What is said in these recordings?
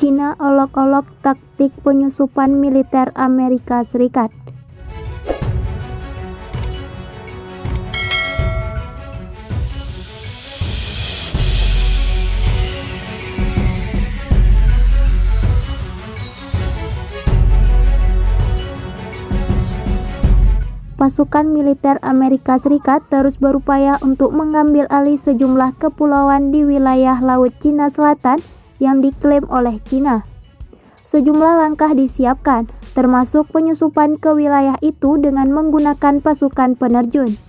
Cina olok-olok taktik penyusupan militer Amerika Serikat. Pasukan militer Amerika Serikat terus berupaya untuk mengambil alih sejumlah kepulauan di wilayah Laut Cina Selatan yang diklaim oleh Cina. Sejumlah langkah disiapkan, termasuk penyusupan ke wilayah itu dengan menggunakan pasukan penerjun.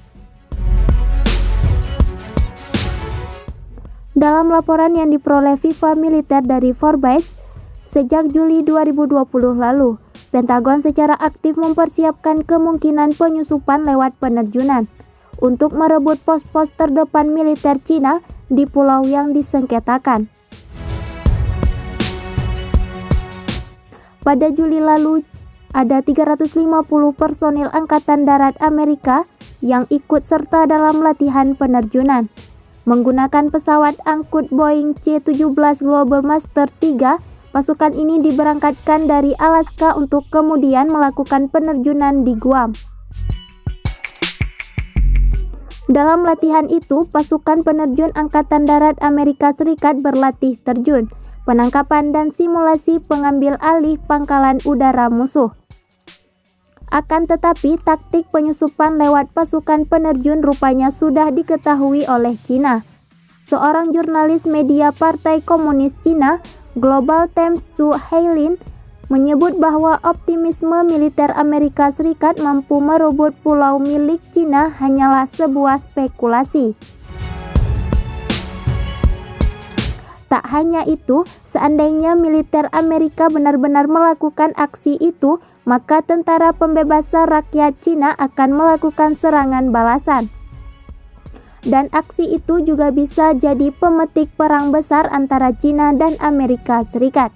Dalam laporan yang diperoleh FIFA Militer dari Forbes sejak Juli 2020 lalu, Pentagon secara aktif mempersiapkan kemungkinan penyusupan lewat penerjunan untuk merebut pos-pos terdepan militer Cina di pulau yang disengketakan. Pada Juli lalu, ada 350 personil Angkatan Darat Amerika yang ikut serta dalam latihan penerjunan. Menggunakan pesawat angkut Boeing C-17 Globemaster III, pasukan ini diberangkatkan dari Alaska untuk kemudian melakukan penerjunan di Guam. Dalam latihan itu, pasukan penerjun Angkatan Darat Amerika Serikat berlatih terjun, penangkapan dan simulasi pengambil alih pangkalan udara musuh. Akan tetapi, taktik penyusupan lewat pasukan penerjun rupanya sudah diketahui oleh Cina. Seorang jurnalis media Partai Komunis Cina, Global Times Su Hailin, menyebut bahwa optimisme militer Amerika Serikat mampu merebut pulau milik Cina hanyalah sebuah spekulasi. Tak hanya itu, seandainya militer Amerika benar-benar melakukan aksi itu, maka tentara pembebasan rakyat Cina akan melakukan serangan balasan. Dan aksi itu juga bisa jadi pemetik perang besar antara Cina dan Amerika Serikat.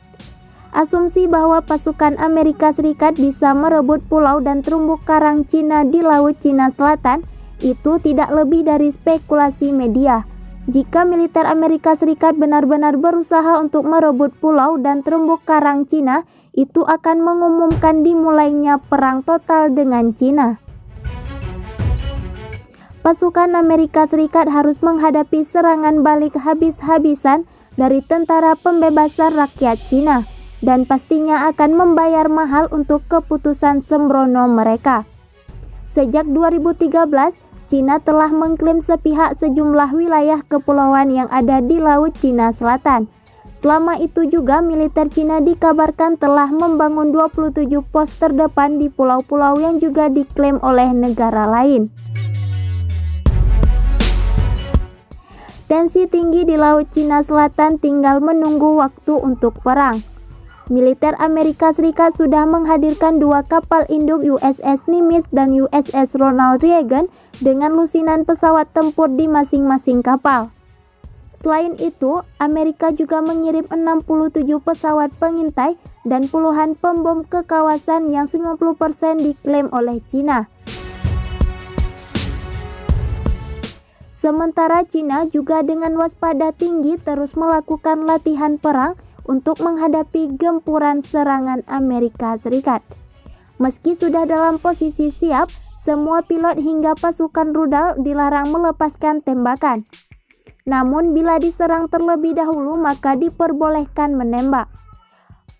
Asumsi bahwa pasukan Amerika Serikat bisa merebut pulau dan terumbu karang Cina di Laut Cina Selatan itu tidak lebih dari spekulasi media. Jika militer Amerika Serikat benar-benar berusaha untuk merebut pulau dan terumbu karang Cina, itu akan mengumumkan dimulainya perang total dengan Cina. Pasukan Amerika Serikat harus menghadapi serangan balik habis-habisan dari tentara pembebasan rakyat Cina, dan pastinya akan membayar mahal untuk keputusan sembrono mereka. Sejak 2013, Cina telah mengklaim sepihak sejumlah wilayah kepulauan yang ada di Laut Cina Selatan. Selama itu juga militer Cina dikabarkan telah membangun 27 pos terdepan di pulau-pulau yang juga diklaim oleh negara lain. Tensi tinggi di Laut Cina Selatan tinggal menunggu waktu untuk perang. Militer Amerika Serikat sudah menghadirkan 2 kapal induk USS Nimitz dan USS Ronald Reagan dengan lusinan pesawat tempur di masing-masing kapal. Selain itu, Amerika juga mengirim 67 pesawat pengintai dan puluhan pembom ke kawasan yang 90% diklaim oleh Cina. Sementara Cina juga dengan waspada tinggi terus melakukan latihan perang untuk menghadapi gempuran serangan Amerika Serikat. Meski sudah dalam posisi siap, semua pilot hingga pasukan rudal dilarang melepaskan tembakan. Namun bila diserang terlebih dahulu maka diperbolehkan menembak.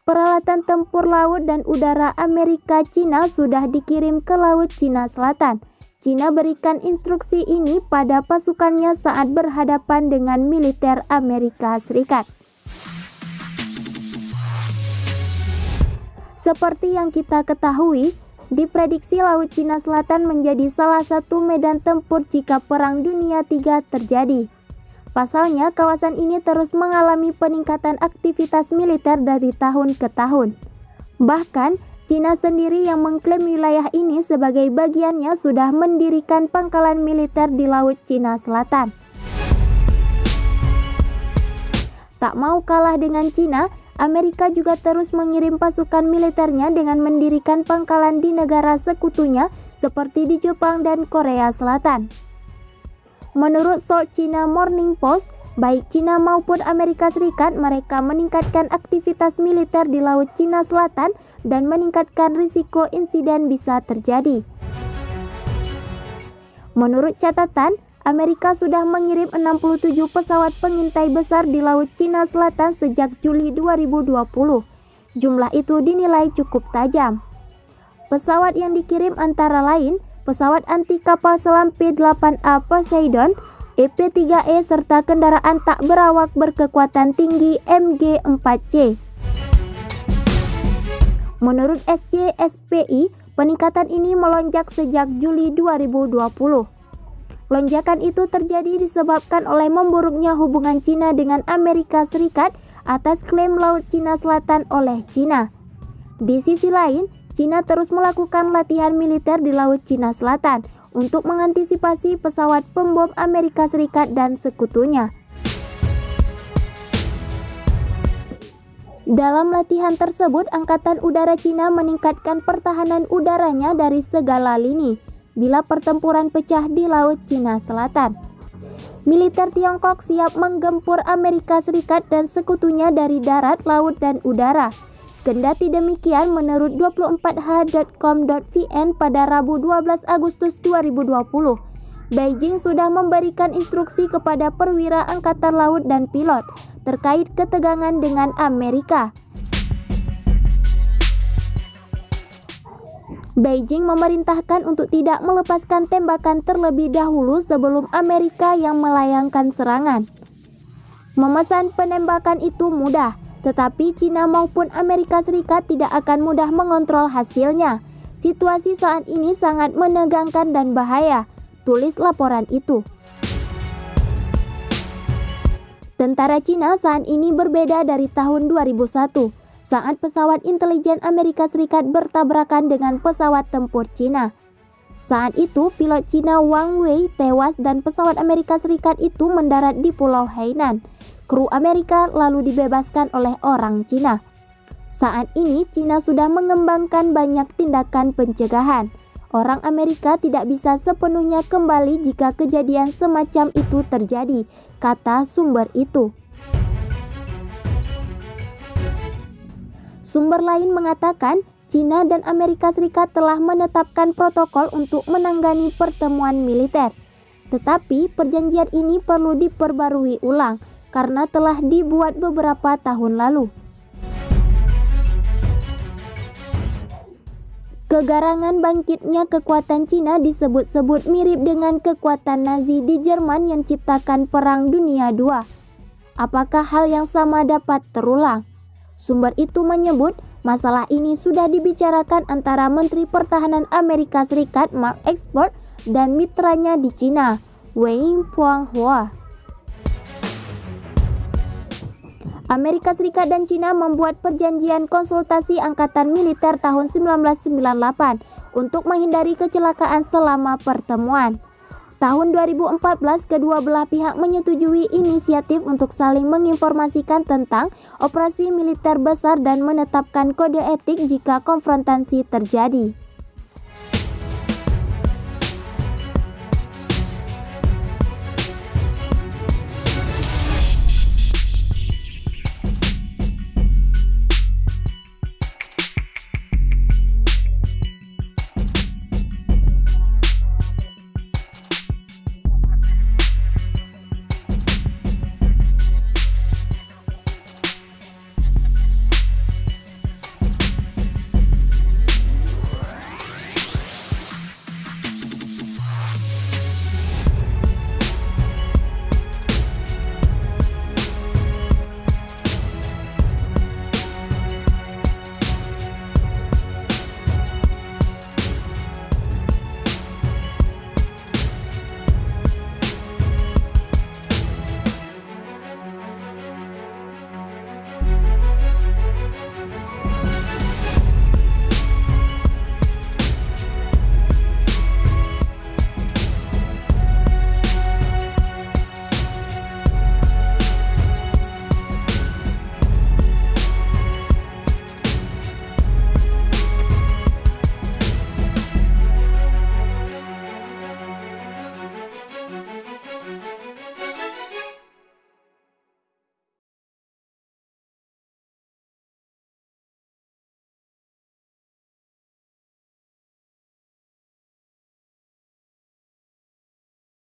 Peralatan tempur laut dan udara Amerika Cina sudah dikirim ke Laut Cina Selatan. Cina berikan instruksi ini pada pasukannya saat berhadapan dengan militer Amerika Serikat. Seperti yang kita ketahui, diprediksi Laut Cina Selatan menjadi salah satu medan tempur jika Perang Dunia III terjadi. Pasalnya, kawasan ini terus mengalami peningkatan aktivitas militer dari tahun ke tahun. Bahkan, Cina sendiri yang mengklaim wilayah ini sebagai bagiannya sudah mendirikan pangkalan militer di Laut Cina Selatan. Tak mau kalah dengan Cina, Amerika juga terus mengirim pasukan militernya dengan mendirikan pangkalan di negara sekutunya seperti di Jepang dan Korea Selatan. Menurut South China Morning Post, Baik Cina maupun Amerika Serikat, mereka meningkatkan aktivitas militer di Laut Cina Selatan dan meningkatkan risiko insiden bisa terjadi. Menurut catatan, Amerika sudah mengirim 67 pesawat pengintai besar di Laut Cina Selatan sejak Juli 2020. Jumlah itu dinilai cukup tajam. Pesawat yang dikirim antara lain pesawat anti kapal selam P-8A Poseidon, EP-3E serta kendaraan tak berawak berkekuatan tinggi MG-4C. Menurut SCSPI, peningkatan ini melonjak sejak Juli 2020. Lonjakan itu terjadi disebabkan oleh memburuknya hubungan Cina dengan Amerika Serikat atas klaim Laut Cina Selatan oleh Cina. Di sisi lain, Cina terus melakukan latihan militer di Laut Cina Selatan untuk mengantisipasi pesawat pembom Amerika Serikat dan sekutunya. Dalam latihan tersebut, Angkatan Udara Cina meningkatkan pertahanan udaranya dari segala lini bila pertempuran pecah di Laut Cina Selatan. Militer Tiongkok siap menggempur Amerika Serikat dan sekutunya dari darat, laut, dan udara. Kendati demikian, menurut 24h.com.vn pada Rabu 12 Agustus 2020, Beijing sudah memberikan instruksi kepada perwira angkatan laut dan pilot terkait ketegangan dengan Amerika. Beijing memerintahkan untuk tidak melepaskan tembakan terlebih dahulu sebelum Amerika yang melayangkan serangan. Memesan penembakan itu mudah, tetapi Cina maupun Amerika Serikat tidak akan mudah mengontrol hasilnya. Situasi saat ini sangat menegangkan dan bahaya, tulis laporan itu. Tentara Cina saat ini berbeda dari tahun 2001, saat pesawat intelijen Amerika Serikat bertabrakan dengan pesawat tempur Cina. Saat itu, pilot Cina Wang Wei tewas dan pesawat Amerika Serikat itu mendarat di Pulau Hainan. Kru Amerika lalu dibebaskan oleh orang Cina. Saat ini, Cina sudah mengembangkan banyak tindakan pencegahan. Orang Amerika tidak bisa sepenuhnya kembali jika kejadian semacam itu terjadi, kata sumber itu. Sumber lain mengatakan, Cina dan Amerika Serikat telah menetapkan protokol untuk menangani pertemuan militer. Tetapi perjanjian ini perlu diperbarui ulang karena telah dibuat beberapa tahun lalu. Kegarangan bangkitnya kekuatan Cina disebut-sebut mirip dengan kekuatan Nazi di Jerman yang ciptakan Perang Dunia II. Apakah hal yang sama dapat terulang? Sumber itu menyebut masalah ini sudah dibicarakan antara Menteri Pertahanan Amerika Serikat Mark Esper dan mitranya di Cina, Wei Puanghua. Amerika Serikat dan Cina membuat perjanjian konsultasi angkatan militer tahun 1998 untuk menghindari kecelakaan selama pertemuan. Tahun 2014, kedua belah pihak menyetujui inisiatif untuk saling menginformasikan tentang operasi militer besar dan menetapkan kode etik jika konfrontasi terjadi.